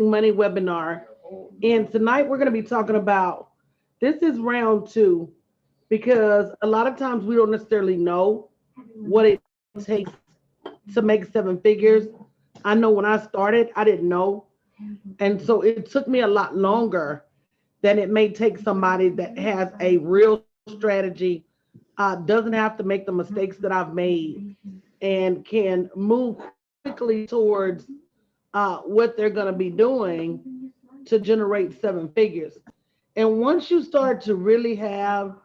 Money webinar. And tonight we're going to be talking about this is round two because a lot of times we don't necessarily know what it takes to make seven figures. I know when I started, I didn't know. And so it took me a lot longer than it may take somebody that has a real strategy, doesn't have to make the mistakes that I've made, and can move quickly towards what they're going to be doing to generate seven figures. And once you start to really have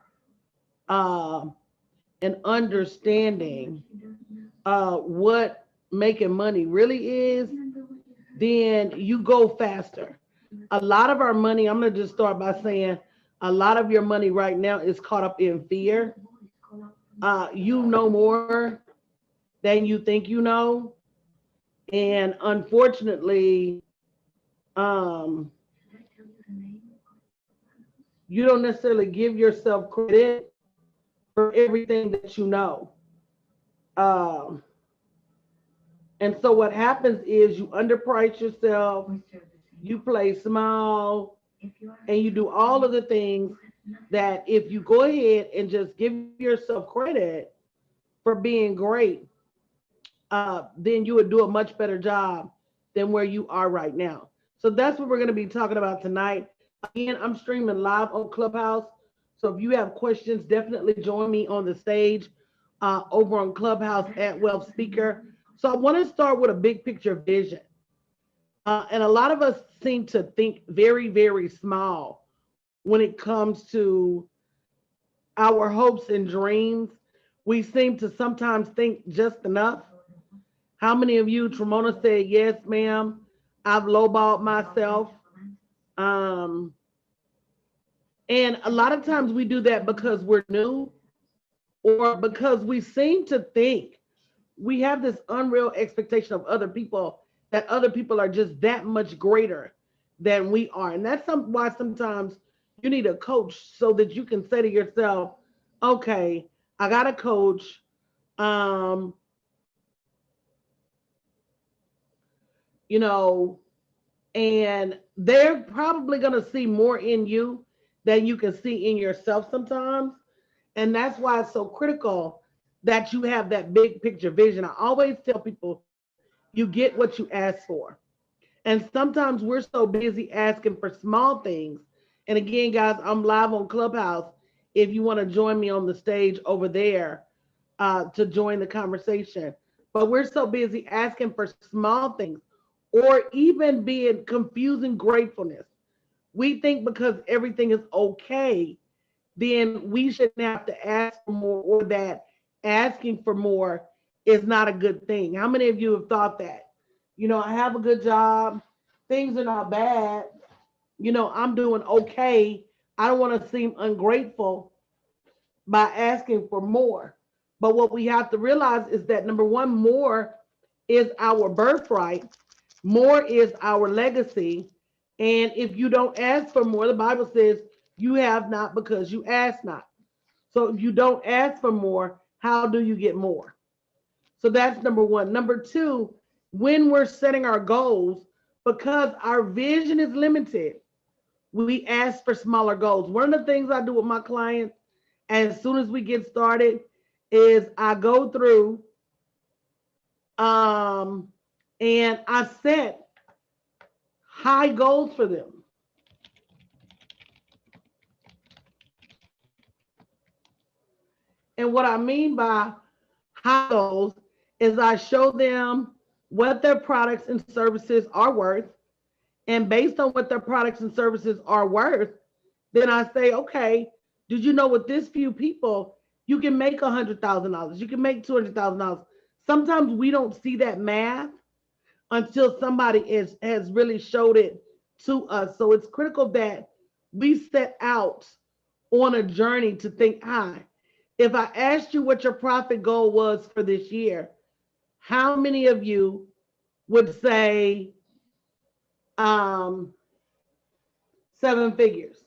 uh, an understanding what making money really is, then you go faster. A lot of our money, I'm going to just start by saying, a lot of your money right now is caught up in fear. You know more than you think you know. And unfortunately, um, you don't necessarily give yourself credit for everything that you know. Um, and so what happens is you underprice yourself, you play small, and you do all of the things that if you go ahead and just give yourself credit for being great, then you would do a much better job than where you are right now. So that's what we're going to be talking about tonight. Again, I'm streaming live on Clubhouse. So if you have questions, definitely join me on the stage over on Clubhouse at Wealth Speaker. So I want to start with a big picture vision. And a lot of us seem to think very, very small when it comes to our hopes and dreams. We seem to sometimes think just enough. How many of you, Tremona said, yes, ma'am, I've lowballed myself. Um, and a lot of times we do that because we're new or because we seem to think we have this unreal expectation of other people that other people are just that much greater than we are. And that's why sometimes you need a coach so that you can say to yourself, okay, I got a coach. Um, you know, and they're probably going to see more in you than you can see in yourself sometimes. And that's why it's so critical that you have that big picture vision. I always tell people you get what you ask for. And sometimes we're so busy asking for small things. And again, guys, I'm live on Clubhouse. If you want to join me on the stage over there to join the conversation. But we're so busy asking for small things or even being confusing gratefulness. We think because everything is okay, then we shouldn't have to ask for more or that asking for more is not a good thing. How many of you have thought that? I have a good job, things are not bad, I'm doing okay. I don't want to seem ungrateful by asking for more. But what we have to realize is that number one, more is our birthright, more is our legacy. And if you don't ask for more, the Bible says you have not because you ask not. So if you don't ask for more, how do you get more? So that's number one. Number two, when we're setting our goals, because our vision is limited, we ask for smaller goals. One of the things I do with my clients as soon as we get started is I go through um, and I set high goals for them. And what I mean by high goals is I show them what their products and services are worth. And based on what their products and services are worth, then I say, okay, did you know with this few people, you can make $100,000, you can make $200,000. Sometimes we don't see that math until somebody has really showed it to us. So it's critical that we set out on a journey to think high. If I asked you what your profit goal was for this year, how many of you would say um, seven figures?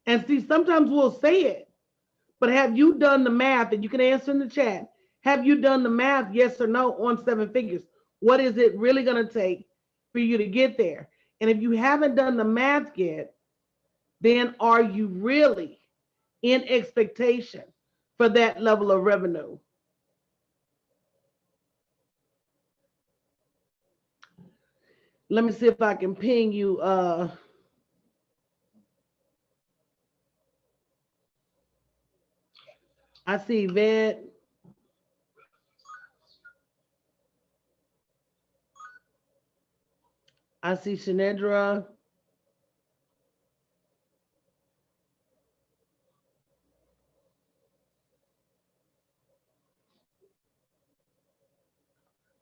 And see, sometimes we'll say it, but have you done the math? And you can answer in the chat. Have you done the math, yes or no, on seven figures? What is it really going to take for you to get there? And if you haven't done the math yet, then are you really in expectation for that level of revenue? Let me see if I can ping you. I see Vet. I see Shanedra.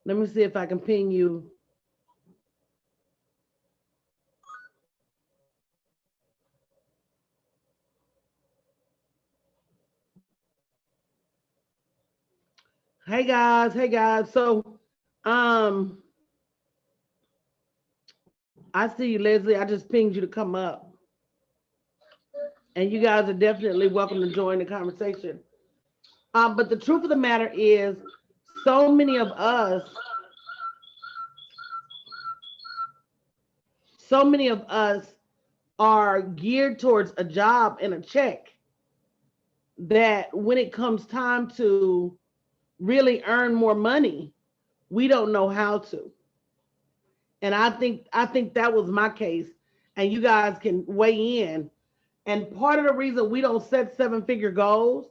Let me see if I can ping you. Hey guys, hey guys. So, um, I see you, Leslie. I just pinged you to come up, and you guys are definitely welcome to join the conversation. But the truth of the matter is, so many of us, so many of us are geared towards a job and a check that when it comes time to really earn more money, we don't know how to. And I think that was my case. And you guys can weigh in. And part of the reason we don't set seven-figure goals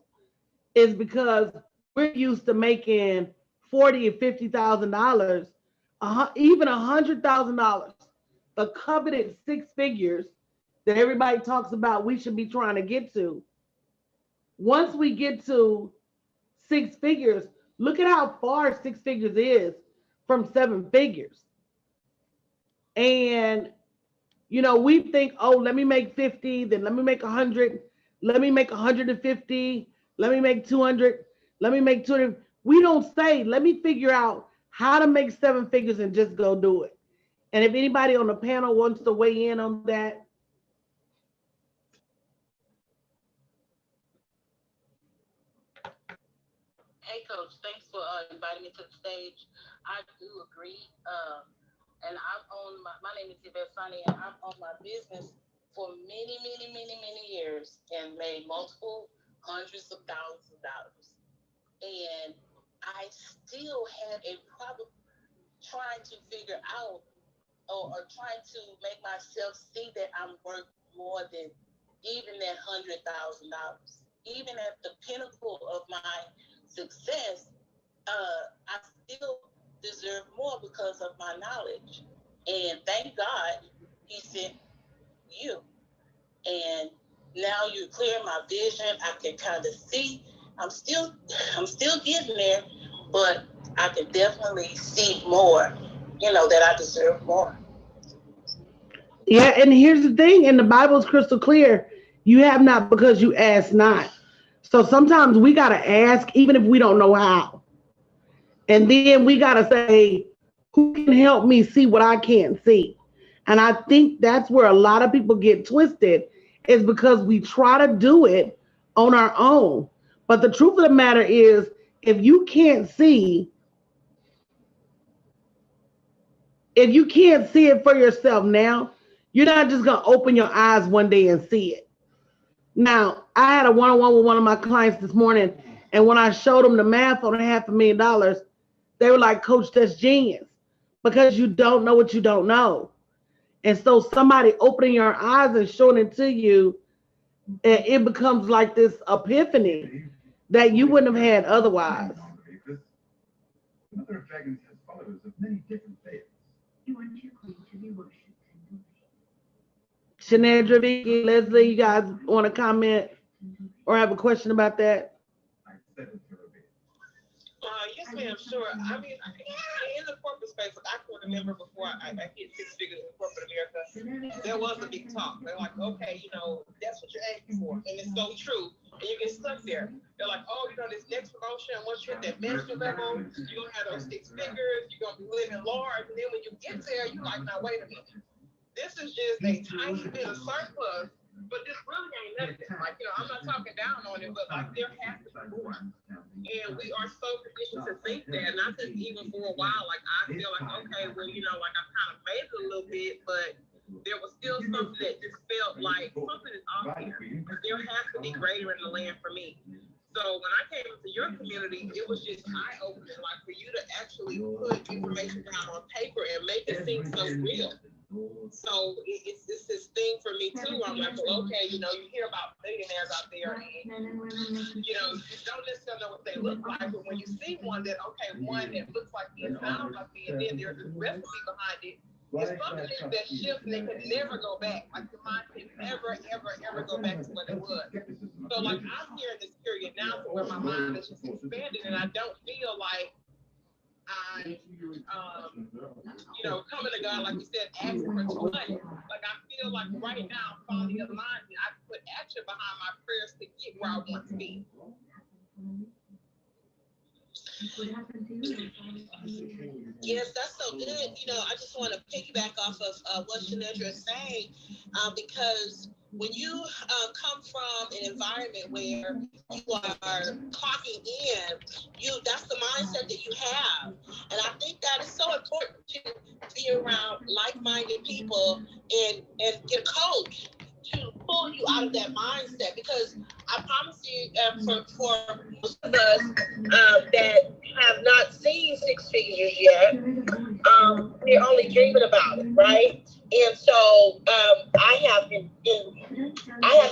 is because we're used to making 40 and $50,000, even $100,000, the coveted six figures that everybody talks about we should be trying to get to. Once we get to six figures, look at how far six figures is from seven figures. And we think, oh, let me make 50, then let me make 100, let me make 150, let me make 200, let me make 200. We don't say, let me figure out how to make seven figures and just go do it. And if anybody on the panel wants to weigh in on that. Hey, Coach, thanks for inviting me to the stage. I do agree. And I've owned my name is Yvette Sunny, and I've owned my business for many, many, many, many years and made multiple hundreds of thousands of dollars. And I still had a problem trying to figure out or trying to make myself see that I'm worth more than even that $100,000. Even at the pinnacle of my success, I still deserve more because of my knowledge. And thank God he sent you. And now you're clearing my vision. I can kind of see. I'm still I'm still getting there, but I can definitely see more, that I deserve more. Yeah, and here's the thing, and the Bible is crystal clear. You have not because you ask not. So sometimes we got to ask, even if we don't know how. And then we got to say, who can help me see what I can't see? And I think that's where a lot of people get twisted, is because we try to do it on our own. But the truth of the matter is, if you can't see, if you can't see it for yourself now, you're not just going to open your eyes one day and see it. Now, I had a one-on-one with one of my clients this morning, and when I showed them the math on $500,000, they were like, Coach, that's genius, because you don't know what you don't know. And so somebody opening your eyes and showing it to you, it becomes like this epiphany that you wouldn't have had otherwise. Mother of Dragons has followers of many different faiths. You want your queen to be worshipped. Shanandra, Vicky, Leslie, you guys want to comment or have a question about that? Yes, ma'am. Sure. I mean, in the corporate space, I can remember before I hit six figures in corporate America, there was a big talk. They're like, okay, that's what you're aiming for, and it's so true. And you get stuck there. They're like, oh, this next promotion, once you're at that master level, you're gonna have those six figures. You're gonna be living large, and then when you get there, you're like, now wait a minute. This is just a tiny bit of surplus, but this really ain't nothing. Like, I'm not talking down on it, but like there has to be more. And we are so conditioned to think that. And I think even for a while, like I feel like, okay, well, like I've kind of made it a little bit, but was something that just felt like something is off here. There has to be greater in the land for me. So when I came into your community, it was just eye-opening, like for you to actually put information down on paper and make it seem so real. So it's this thing for me too. I'm like, well, okay, you know, you hear about millionaires out there, and you know, you don't necessarily know what they look like, but when you see one that, okay, one that looks like me and sounds like me, and then there's a recipe behind it, it's something that shifts and they could never go back. Like your mind can never, ever go back to what it was. So like I'm here in this period now to where my mind is just expanding, and I don't feel like I, you know, coming to God, like you said, asking for too much. Like I feel like right now, I'm finally aligned, and I can put action behind my prayers to get where I want to be. Yes, that's so good. You know, I just want to piggyback off of what Shanedra is saying, because when you come from an environment where you are clocking in, that's the mindset that you have. And I think that is so important to be around like-minded people and get a coach to pull you out of that mindset, because I promise you, for most of us that have not seen six figures yet, we're only dreaming about it, right? And so I have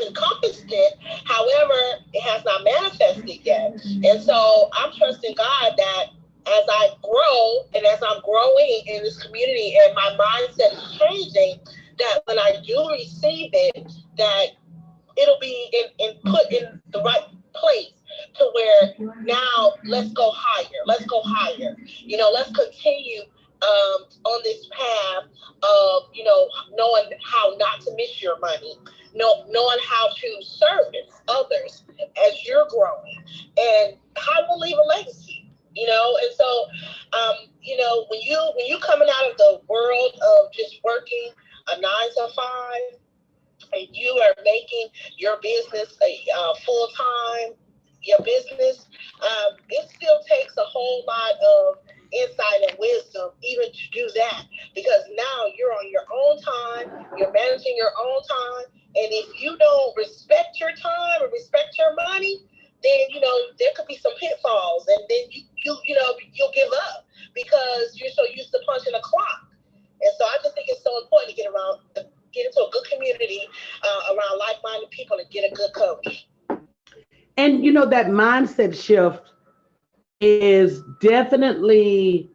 encompassed it. However, it has not manifested yet. And so I'm trusting God that as I grow and as I'm growing in this community and my mindset is changing, that when I do receive it, that it'll be put in the right place to where now let's go higher. You know, let's continue on this path of, you know, knowing how not to miss your money, knowing how to service others as you're growing, and how to leave a legacy. You know, and so you know, when you coming out of the world of just working a 9 to 5, and you are making your business a full-time, your business, it still takes a whole lot of insight and wisdom even to do that, because now you're on your own time, you're managing your own time, and if you don't respect your time or respect your money, then, you know, there could be some pitfalls, and then you know, you'll give up because you're so used to punching a clock. And so I just think it's so important to get into a good community around like-minded people and get a good coach. And you know, that mindset shift is definitely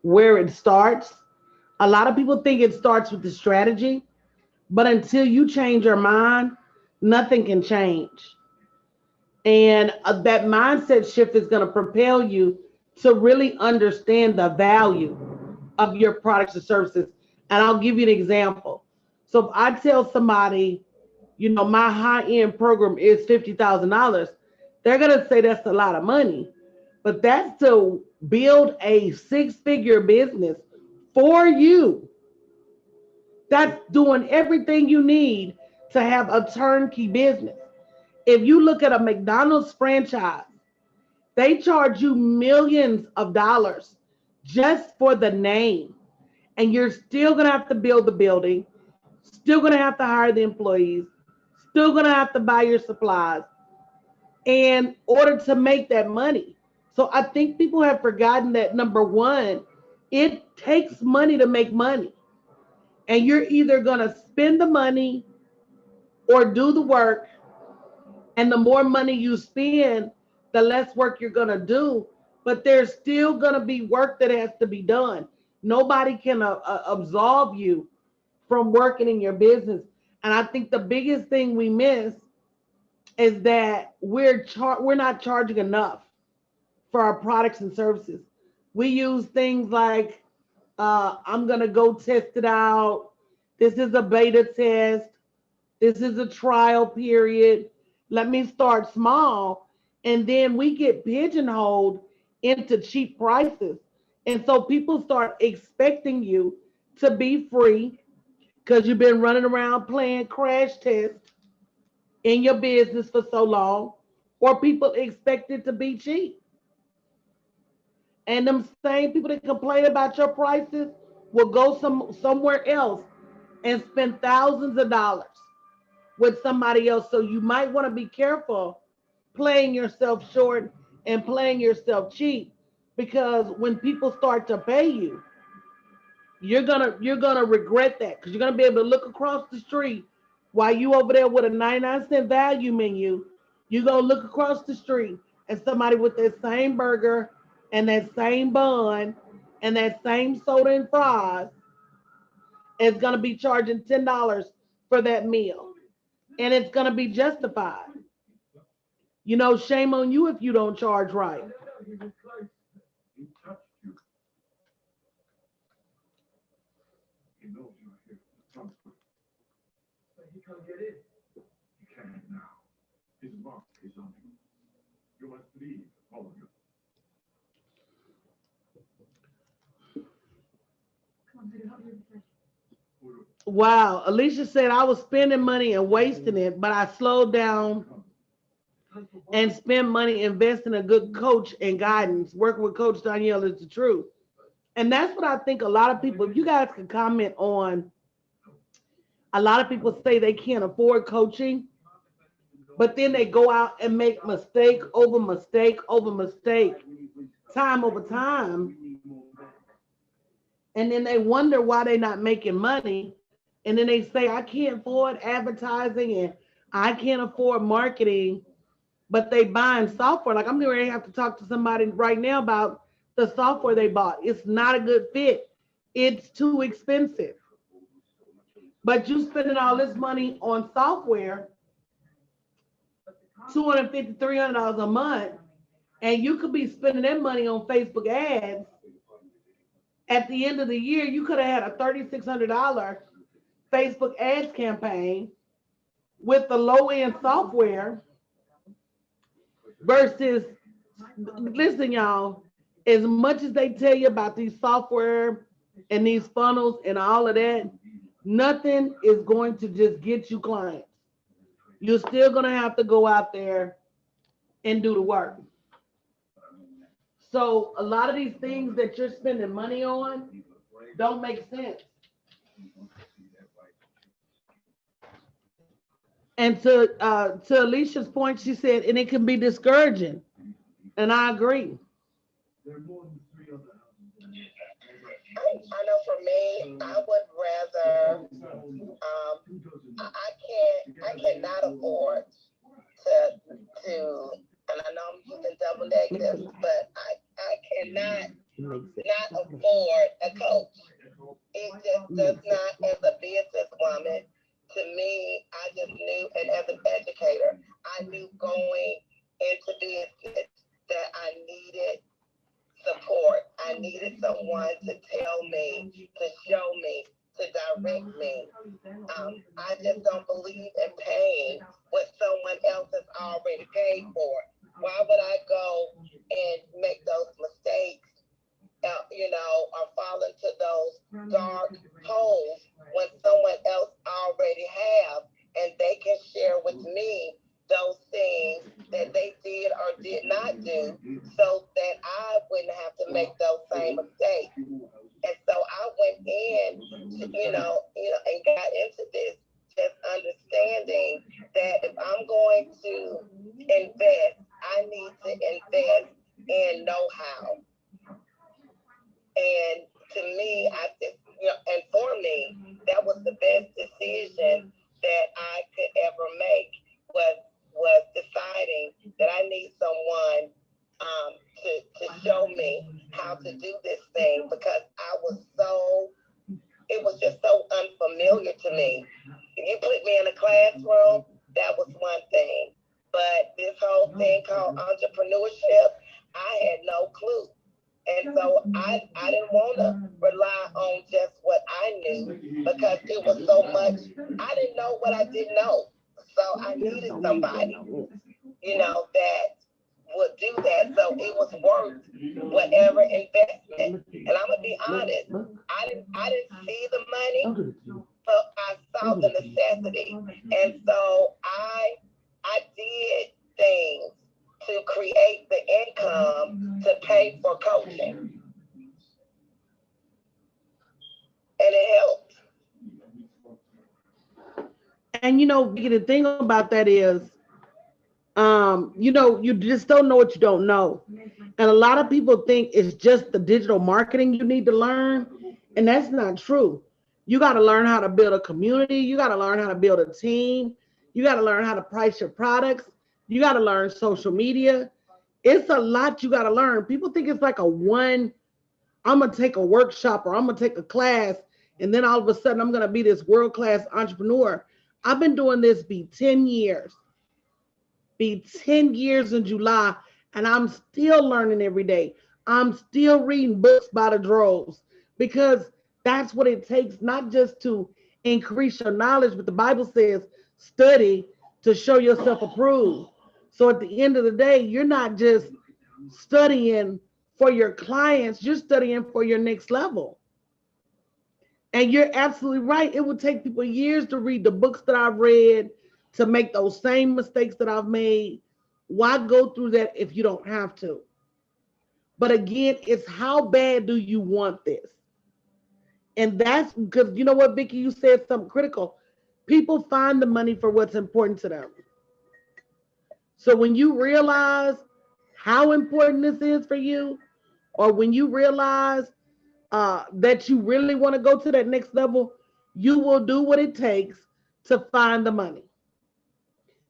where it starts. A lot of people think it starts with the strategy, but until you change your mind, nothing can change. And that mindset shift is going to propel you to really understand the value of your products and services. And I'll give you an example. So if I tell somebody, you know, my high end program is $50,000, they're going to say that's a lot of money. But that's to build a six-figure business for you. That's doing everything you need to have a turnkey business. If you look at a McDonald's franchise, they charge you millions of dollars just for the name. And you're still going to have to build the building, still going to have to hire the employees, still going to have to buy your supplies in order to make that money. So I think people have forgotten that, number one, it takes money to make money. And you're either going to spend the money or do the work. And the more money you spend, the less work you're going to do. But there's still going to be work that has to be done. Nobody can absolve you from working in your business. And I think the biggest thing we miss is that we're not charging enough for our products and services. We use things like, I'm going to go test it out. This is a beta test. This is a trial period. Let me start small. And then we get pigeonholed into cheap prices. And so people start expecting you to be free because you've been running around playing crash tests in your business for so long, or people expect it to be cheap. And them same people that complain about your prices will go somewhere else and spend thousands of dollars with somebody else. So you might want to be careful playing yourself short and playing yourself cheap, because when people start to pay you, you're gonna regret that, because you're gonna be able to look across the street while you over there with a 99-cent value menu. You're gonna look across the street and somebody with that same burger and that same bun and that same soda and fries is gonna be charging $10 for that meal, and it's gonna be justified. Shame on you if you don't charge right. Wow, Alicia said I was spending money and wasting it, but I slowed down and spend money investing in a good coach and guidance. Working with Coach Danielle is the truth. And that's what I think a lot of people, if you guys can comment on, a lot of people say they can't afford coaching, but then they go out and make mistake over mistake over mistake, time over time. And then they wonder why they're not making money. And then they say, I can't afford advertising and I can't afford marketing, but they buying software. Like I'm going to have to talk to somebody right now about the software they bought. It's not a good fit. It's too expensive. But you spending all this money on software, $250, $300 a month, and you could be spending that money on Facebook ads. At the end of the year, you could have had a $3,600 Facebook ads campaign with the low end software versus, listen, y'all, as much as they tell you about these software and these funnels and all of that, nothing is going to just get you clients. You're still going to have to go out there and do the work. So a lot of these things that you're spending money on don't make sense. And to Alicia's point, she said, and it can be discouraging. And I agree. I know for me, I would rather, I cannot afford to, and I know I'm using double negatives, but I cannot not afford a coach. It just does not, as a businesswoman, to me, I just knew, and as an educator, I knew going into business that I needed support. I needed someone to tell me, to show me, to direct me. I just don't believe in paying what someone else has already paid for. Why would I go and make those mistakes, or fall into those dark holes when someone else already have, and they can share with me those things that they did or did not do, so that I wouldn't have to make those same mistakes. And so I went in, and got into this, just understanding that if I'm going to invest, I need to invest in know-how. And to me, and for me, that was the best decision that I could ever make, was deciding that I need someone to show me how to do this thing, because it was just so unfamiliar to me. If you put me in a classroom, that was one thing. But this whole thing called entrepreneurship, I had no clue. And so I didn't want to rely on just what I knew, because it was so much. I didn't know what I didn't know. So I needed somebody, that would do that. So it was worth whatever investment. And I'm gonna be honest, I didn't see the money, but I saw the necessity. And so I did things to create the income to pay for coaching. And it helped. And Vicky, the thing about that is, you just don't know what you don't know. And a lot of people think it's just the digital marketing you need to learn, and that's not true. You got to learn how to build a community, you got to learn how to build a team, you got to learn how to price your products, you got to learn social media. It's a lot you got to learn. People think it's like a one, I'm going to take a workshop or I'm going to take a class and then all of a sudden I'm going to be this world-class entrepreneur. I've been doing this be 10 years. Be 10 years in July, and I'm still learning every day. I'm still reading books by the droves because that's what it takes, not just to increase your knowledge, but the Bible says study to show yourself approved. So at the end of the day, you're not just studying for your clients, you're studying for your next level. And you're absolutely right. It would take people years to read the books that I've read, to make those same mistakes that I've made. Why go through that if you don't have to? But again, it's how bad do you want this? And that's because you know what, Vicky, you said something critical. People find the money for what's important to them. So when you realize how important this is for you, or when you realize that you really want to go to that next level, you will do what it takes to find the money.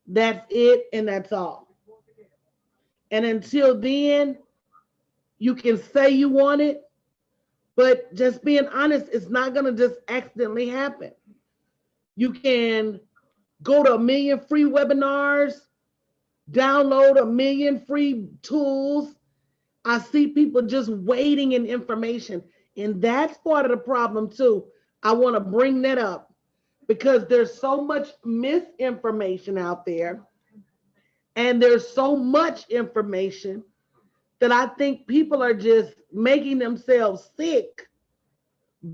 That's it, and that's all. And until then, you can say you want it, but just being honest, it's not going to just accidentally happen. You can go to a million free webinars, download a million free tools. I see people just waiting in information. And that's part of the problem, too. I want to bring that up because there's so much misinformation out there, and there's so much information that I think people are just making themselves sick,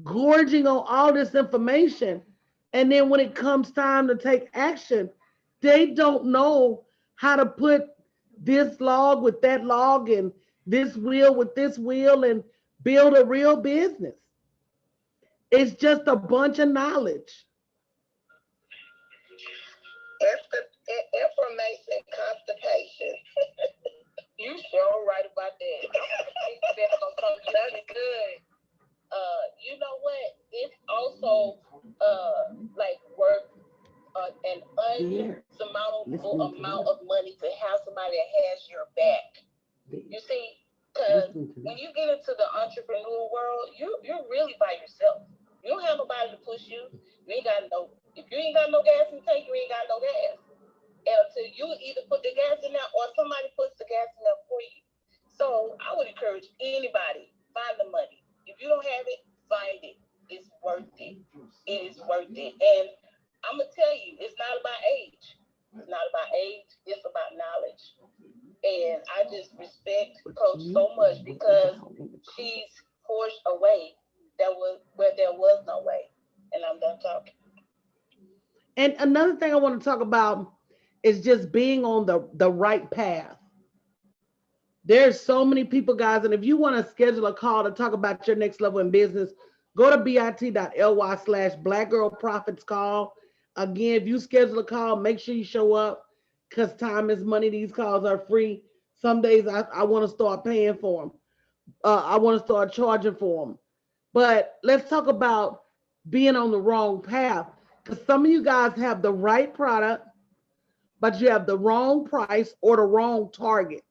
gorging on all this information. And then when it comes time to take action, they don't know how to put this log with that log and this wheel with this wheel and build a real business. It's just a bunch of knowledge. Information constipation. You sure right about that. That's something that's good. You know what? It's also like worth an unsurmountable amount of money to have somebody that has your back. You see, because when you get into the entrepreneur world, you're really by yourself. You don't have nobody to push you. You ain't got no. If you ain't got no gas in the tank, you ain't got no gas. And until you either put the gas in there or somebody puts the gas in there for you. So I would encourage anybody, find the money. If you don't have it, find it. It's worth it. It is worth it. And I'm going to tell you, it's not about age. It's not about age. It's about knowledge. And I just respect Coach so much because she's forged a way where there was no way. And I'm done talking. And another thing I want to talk about is just being on the right path. There's so many people, guys, and if you want to schedule a call to talk about your next level in business, go to bit.ly/Black Girl Profits Call. Again, if you schedule a call, make sure you show up because time is money. These calls are free. Some days I want to start paying for them. I want to start charging for them. But let's talk about being on the wrong path because some of you guys have the right product, but you have the wrong price or the wrong target.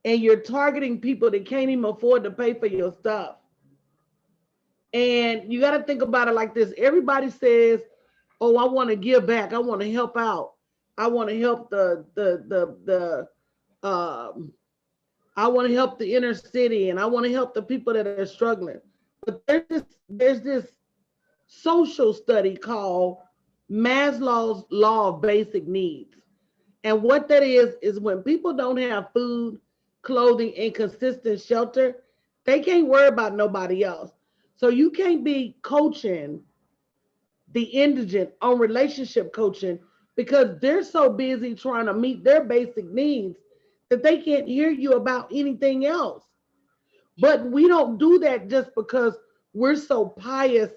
And you're targeting people that can't even afford to pay for your stuff. And you got to think about it like this. Everybody says, oh, I want to give back. I want to help out. I want to help I want to help the inner city and I want to help the people that are struggling. But there's this social study called Maslow's Law of Basic Needs. And what that is when people don't have food, clothing, and consistent shelter, they can't worry about nobody else. So you can't be coaching the indigent on relationship coaching because they're so busy trying to meet their basic needs that they can't hear you about anything else. But we don't do that just because we're so pious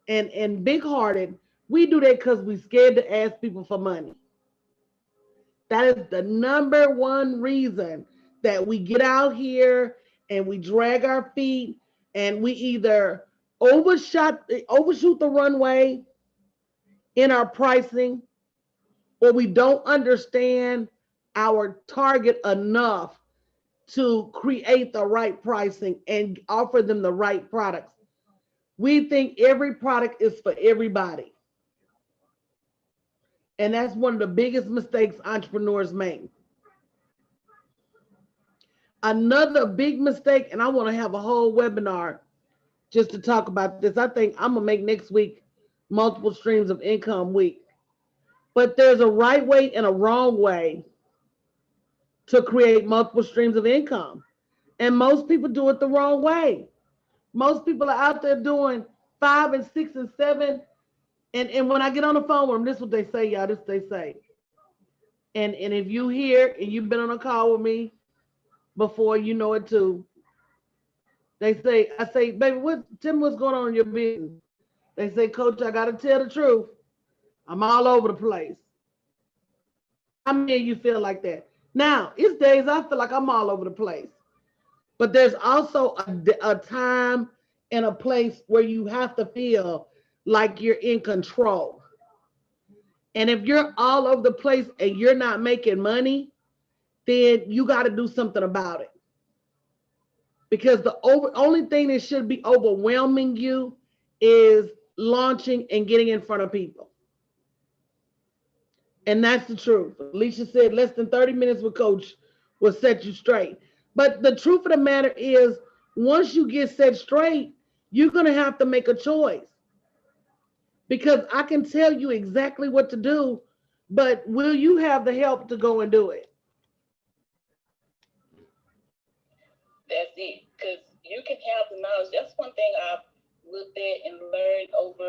and big hearted. We do that because we scared to ask people for money. That is the number one reason that we get out here and we drag our feet and we either overshoot the runway in our pricing, or we don't understand our target enough to create the right pricing and offer them the right products. We think every product is for everybody. And that's one of the biggest mistakes entrepreneurs make. Another big mistake, and I want to have a whole webinar just to talk about this. I think I'm going to make next week multiple streams of income week. But there's a right way and a wrong way to create multiple streams of income. And most people do it the wrong way. Most people are out there doing 5 and 6 and 7. And when I get on the phone with them, this is what they say, y'all. This is what they say. And if you hear and you've been on a call with me before, you know it too. I say, baby, tell me what's going on in your business. They say, Coach, I gotta tell the truth. I'm all over the place. How many of you feel like that? Now, it's days I feel like I'm all over the place. But there's also a time and a place where you have to feel like you're in control. And if you're all over the place and you're not making money, then you got to do something about it. Because the only thing that should be overwhelming you is launching and getting in front of people. And that's the truth. Alicia said less than 30 minutes with Coach will set you straight. But the truth of the matter is, once you get set straight, you're going to have to make a choice. Because I can tell you exactly what to do, but will you have the help to go and do it? That's it. Because you can have the knowledge. That's one thing I've looked at and learned over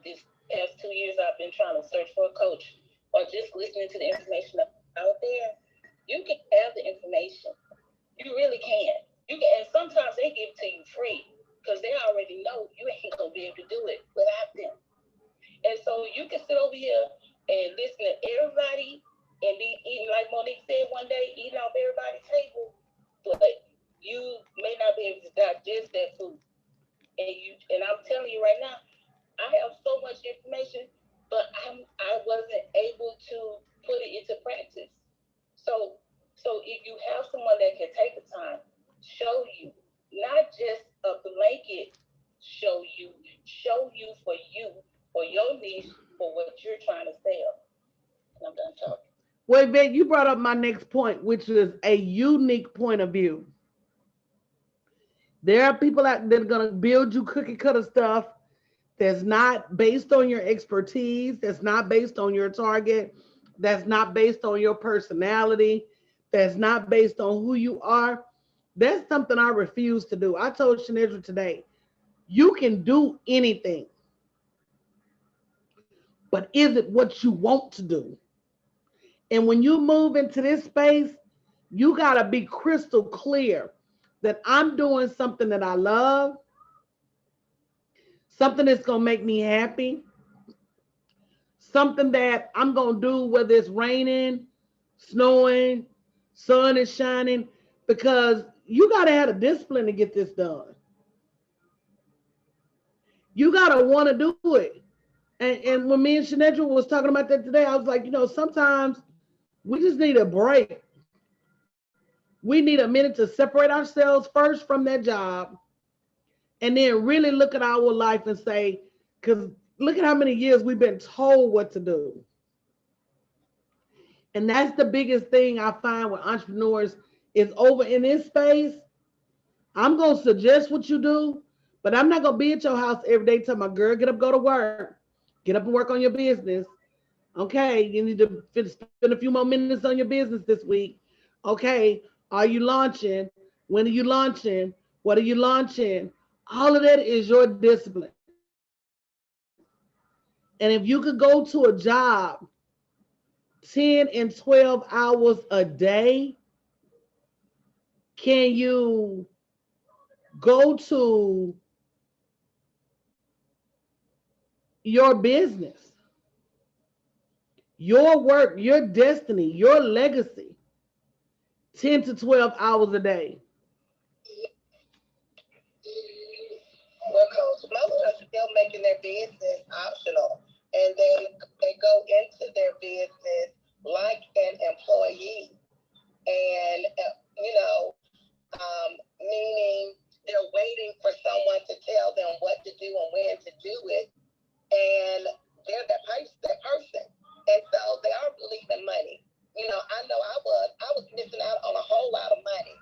this past 2 years. I've been trying to search for a coach or just listening to the information out there. You can have the information. You really can. You can, and sometimes they give it to you free because they already know you ain't gonna be able to do it without them. And so you can sit over here and listen to everybody and be eating, like Monique said one day, eating off everybody's table, but you may not be able to digest that food. And I'm telling you right now, I have so much information, but I wasn't able to put it into practice. So if you have someone that can take the time, show you, not just a blanket show you for your niche, for what you're trying to sell. And I'm done talking. Well, Ben, you brought up my next point, which is a unique point of view. There are people out there that are going to build you cookie cutter stuff that's not based on your expertise, that's not based on your target, that's not based on your personality, that's not based on who you are. That's something I refuse to do. I told Shanedra today, you can do anything, but is it what you want to do? And when you move into this space, you got to be crystal clear that I'm doing something that I love, something that's going to make me happy, something that I'm going to do whether it's raining, snowing, sun is shining, because you got to have a discipline to get this done. You got to want to do it. And when me and Shanedra was talking about that today, I was like, sometimes we just need a break. We need a minute to separate ourselves first from that job and then really look at our life and say, because look at how many years we've been told what to do. And that's the biggest thing I find with entrepreneurs is over in this space. I'm going to suggest what you do, but I'm not going to be at your house every day telling my girl, get up, go to work. Get up and work on your business. Okay, you need to spend a few more minutes on your business this week. Okay, are you launching? When are you launching? What are you launching? All of that is your discipline. And if you could go to a job 10 and 12 hours a day, can you go to your business Your work, your destiny, your legacy, 10 to 12 hours a day. Well, Coach, most are still making their business optional, and they go into their business like an employee, and meaning they're waiting for someone to tell them what to do and when to do it, and they're that person, and so they are leaving money. I know I was missing out on a whole lot of money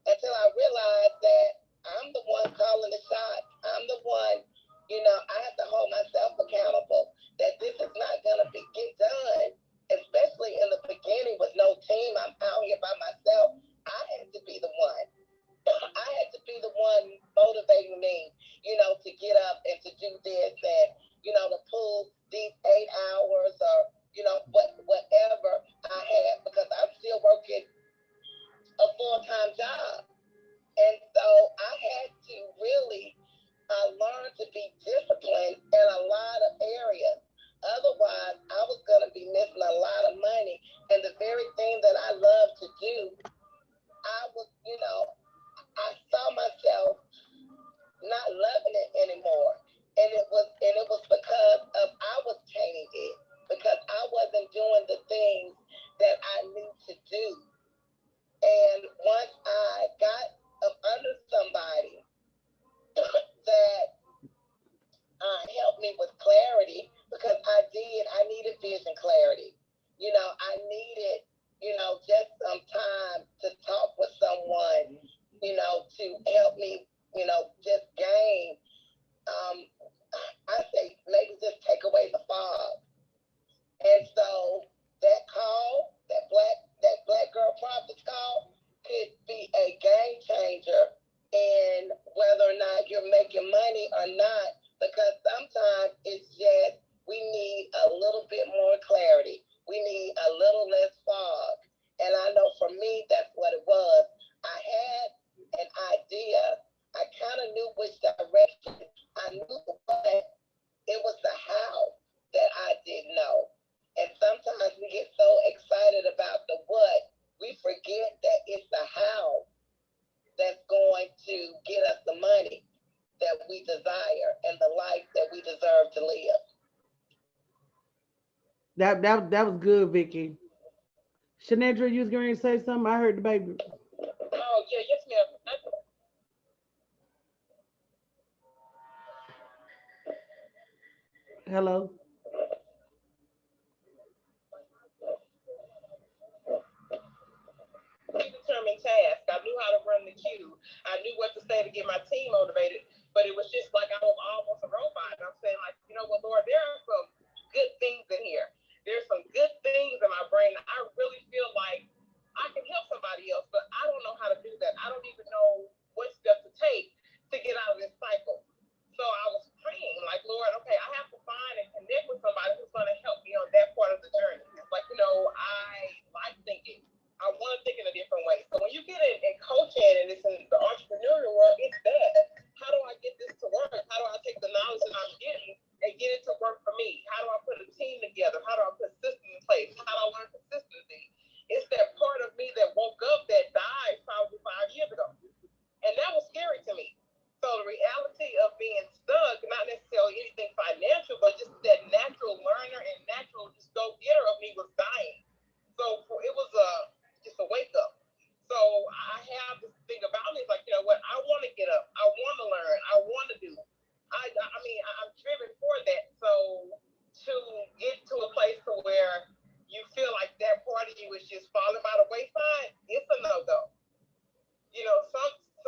until I realized that I'm the one calling the shots. I'm the one, I have to hold myself accountable that this is not going to be get done, especially in the beginning with no team. I'm out here by myself. I had to be the one. I had to be the one motivating me, to get up and to do this and, to pull these 8 hours or, whatever I had because I'm still working a full-time job. And so I had to really learn to be disciplined in a lot of areas. Otherwise, I was going to be missing a lot of money. And the very thing that I love to do, I saw myself not loving it anymore. And it was because of I was tainting it because I wasn't doing the things that I knew to do. And once I got up under somebody that helped me with clarity, because I needed vision clarity. I needed, just some time to talk with someone, to help me, just gain, um, I say maybe just take away the fog. And so that black girl prophet's call could be a game changer in whether or not you're making money or not, because sometimes it's just we need a little bit more clarity. We need a little less fog. And I know for me that's what it was. I had an idea. I kind of knew which direction. I knew the what. It was the how that I didn't know. And sometimes we get so excited about the what, we forget that it's the how that's going to get us the money that we desire and the life that we deserve to live. That was good, Vicky. Shanandra, you was going to say something? I heard the baby. Oh yeah, yes, ma'am. Hello. Predetermined task. I knew how to run the queue. I knew what to say to get my team motivated, but it was just like I was almost a robot. And I'm saying, like, what, Lord, there are some good things in here. There's some good things in my brain. I really feel like I can help somebody else, but I don't know how to do that. I don't even know what steps to take to get out of this cycle. So I was praying, like, Lord, okay, I have to find and connect with somebody who's going to help me on that part of the journey. Like, I like thinking. I want to think in a different way. So when you get in coaching and it's in the entrepreneurial world, it's that. How do I get this to work? How do I take the knowledge that I'm getting and get it to work for me? How do I put a team together? How do I put systems in place? How do I learn consistency? It's that part of me that woke up that died probably 5 years ago. And that was scary to me. So the reality of being stuck, not necessarily anything financial, but just that natural learner and natural just go-getter of me was dying. So it was just a wake up. So I have this thing about me. It's like, what? I want to get up. I want to learn. I want to do. I'm driven for that. So to get to a place to where you feel like that part of you is just falling by the wayside, it's a no-go.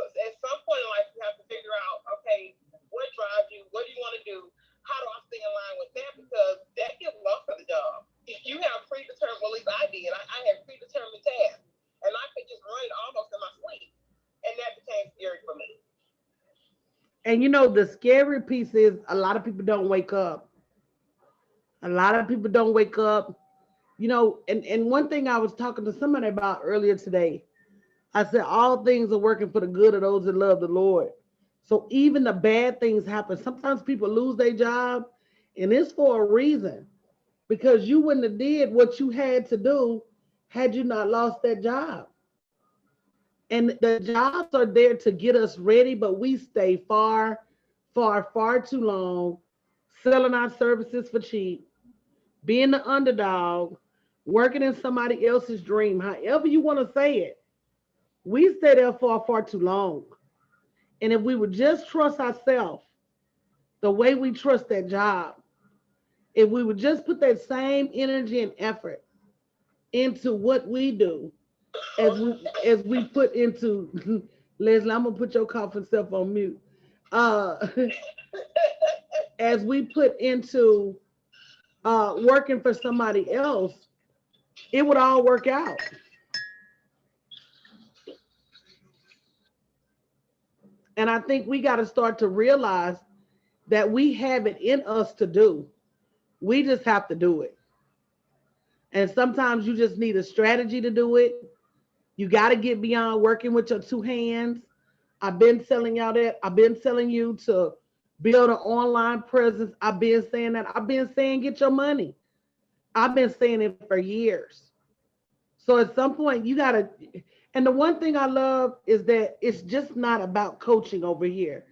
At some point in life, you have to figure out, okay, what drives you? What do you want to do? How do I stay in line with that? Because that gets lost in the job. If you have predetermined, well, at least I did. I had predetermined tasks, and I could just run it almost in my sleep, and that became scary for me. And the scary piece is a lot of people don't wake up. A lot of people don't wake up. And one thing I was talking to somebody about earlier today, I said, all things are working for the good of those that love the Lord. So even the bad things happen. Sometimes people lose their job, and it's for a reason. because you wouldn't have did what you had to do had you not lost that job. And the jobs are there to get us ready, but we stay far too long selling our services for cheap, being the underdog, working in somebody else's dream, however you want to say it. We stay there far too long. And if we would just trust ourselves the way we trust that job, if we would just put that same energy and effort into what we do as we put into Leslie, I'm gonna put your coughing self on mute. Uh, as we put into working for somebody else, it would all work out. And I think we got to start to realize that we have it in us to do. We just have to do it. And sometimes you just need a strategy to do it. You got to get beyond working with your two hands. I've been telling y'all that. I've been telling you to build an online presence. I've been saying that. I've been saying get your money. I've been saying it for years. So at some point, you got to. And the one thing I love is that it's just not about coaching over here.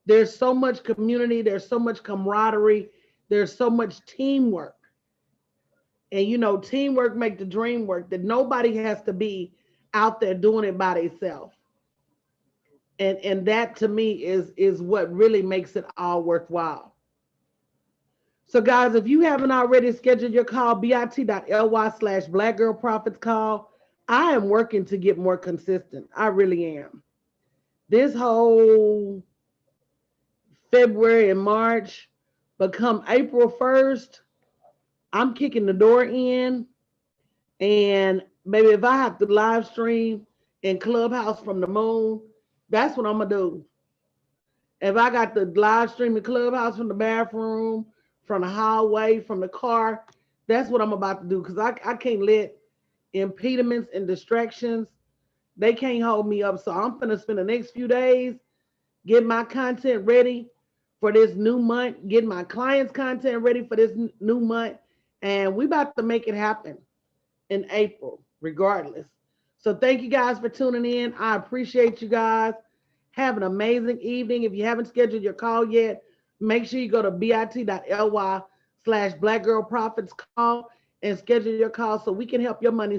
There's so much community, there's so much camaraderie, there's so much teamwork. And teamwork make the dream work, that nobody has to be out there doing it by themselves. And that to me is what really makes it all worthwhile. So guys, if you haven't already scheduled your call, bit.ly/Black Girl Profits call. I am working to get more consistent. I really am. This whole February and March, but come April 1st, I'm kicking the door in. And maybe if I have to live stream in Clubhouse from the moon, that's what I'm going to do. If I got the live stream in Clubhouse from the bathroom, from the hallway, from the car, that's what I'm about to do. Because I can't let impediments and distractions, they can't hold me up. So I'm going to spend the next few days get my content ready for this new month, get my clients' content ready for this new month. And we about to make it happen in April, regardless. So thank you guys for tuning in. I appreciate you guys. Have an amazing evening. If you haven't scheduled your call yet, make sure you go to bit.ly/Black Girl Profits call and schedule your call so we can help your money